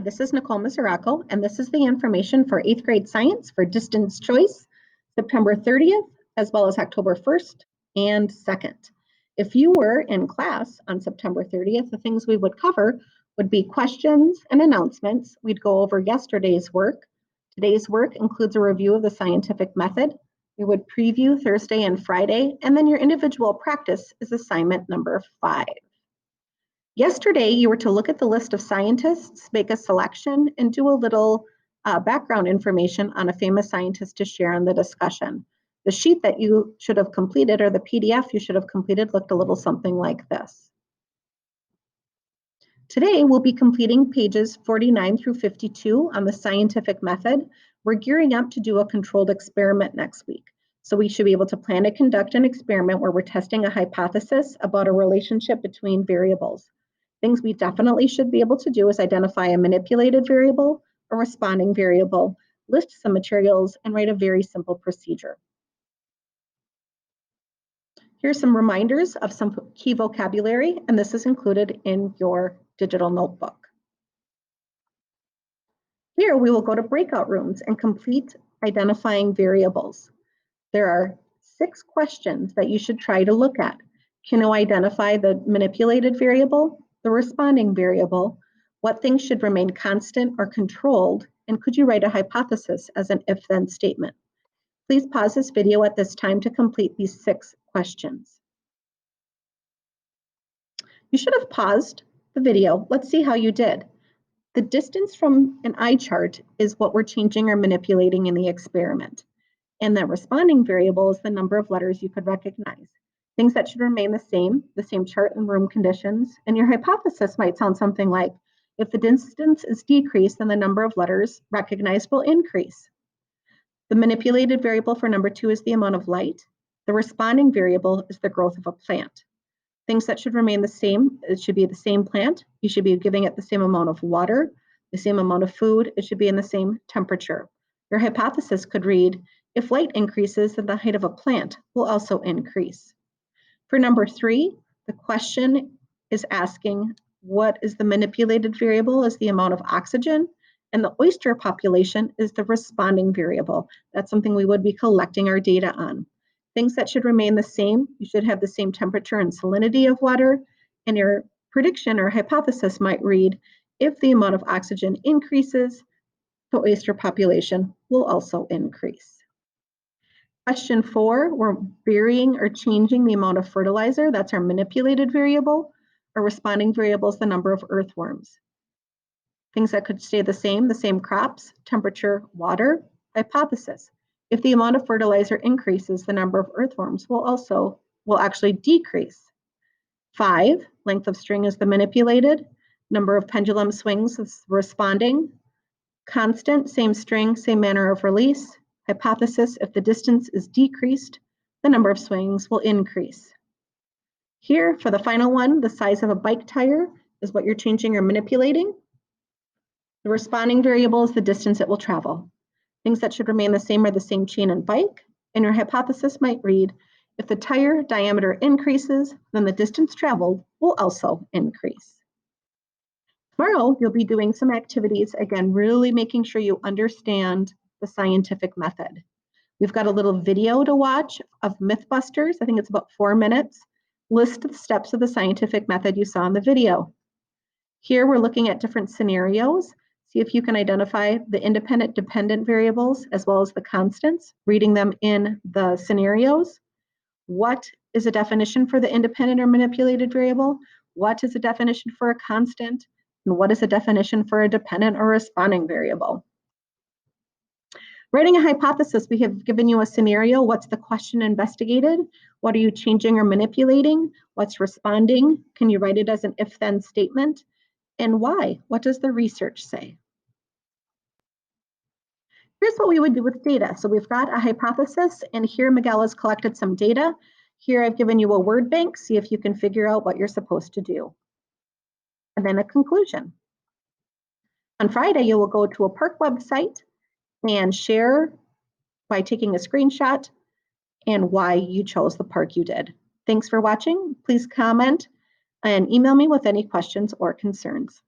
this is Nicole Miseraco, and this is the information for 8th grade science for distance choice, September 30th, as well as October 1st and 2nd. If you were in class on September 30th, the things we would cover would be questions and announcements. We'd go over yesterday's work. Today's work includes a review of the scientific method. We would preview Thursday and Friday, and then your individual practice is assignment number 5. Yesterday, you were to look at the list of scientists, make a selection, and do a little background information on a famous scientist to share in the discussion. The sheet that you should have completed, or the PDF you should have completed, looked a little something like this. Today, we'll be completing pages 49 through 52 on the scientific method. We're gearing up to do a controlled experiment next week. So we should be able to plan to conduct an experiment where we're testing a hypothesis about a relationship between variables. Things we definitely should be able to do is identify a manipulated variable, a responding variable, list some materials, and write a very simple procedure. Here's some reminders of some key vocabulary, and this is included in your digital notebook. Here we will go to breakout rooms and complete identifying variables. There are 6 questions that you should try to look at. Can you identify the manipulated variable, the responding variable? What things should remain constant or controlled? And could you write a hypothesis as an if-then statement? Please pause this video at this time to complete these 6 questions. You should have paused the video. Let's see how you did. The distance from an eye chart is what we're changing or manipulating in the experiment. And the responding variable is the number of letters you could recognize. Things that should remain the same chart and room conditions. And your hypothesis might sound something like, if the distance is decreased, then the number of letters recognized will increase. The manipulated variable for number 2 is the amount of light. The responding variable is the growth of a plant. Things that should remain the same, it should be the same plant. You should be giving it the same amount of water, the same amount of food. It should be in the same temperature. Your hypothesis could read, if light increases, then the height of a plant will also increase. For number 3, the question is asking, what is the manipulated variable is the amount of oxygen, and the oyster population is the responding variable. That's something we would be collecting our data on. Things that should remain the same, you should have the same temperature and salinity of water, and your prediction or hypothesis might read, if the amount of oxygen increases, the oyster population will also increase. Question 4, we're varying or changing the amount of fertilizer. That's our manipulated variable. Our responding variable is the number of earthworms. Things that could stay the same crops, temperature, water, hypothesis. If the amount of fertilizer increases, the number of earthworms will actually decrease. 5, length of string is the manipulated. Number of pendulum swings is responding. Constant, same string, same manner of release. Hypothesis, if the distance is decreased, the number of swings will increase. Here, for the final one, the size of a bike tire is what you're changing or manipulating. The responding variable is the distance it will travel. Things that should remain the same are the same chain and bike, and your hypothesis might read, if the tire diameter increases, then the distance traveled will also increase. Tomorrow, you'll be doing some activities, again, really making sure you understand the scientific method. We've got a little video to watch of Mythbusters. I think it's about 4 minutes. List the steps of the scientific method you saw in the video. Here, we're looking at different scenarios. See if you can identify the independent, dependent variables as well as the constants, reading them in the scenarios. What is a definition for the independent or manipulated variable? What is a definition for a constant? And what is a definition for a dependent or responding variable? Writing a hypothesis, we have given you a scenario. What's the question investigated? What are you changing or manipulating? What's responding? Can you write it as an if-then statement? And why? What does the research say? Here's what we would do with data. So we've got a hypothesis, and here Miguel has collected some data. Here I've given you a word bank. See if you can figure out what you're supposed to do. And then a conclusion. On Friday, you will go to a park website and share by taking a screenshot and why you chose the park you did. Thanks for watching. Please comment and email me with any questions or concerns.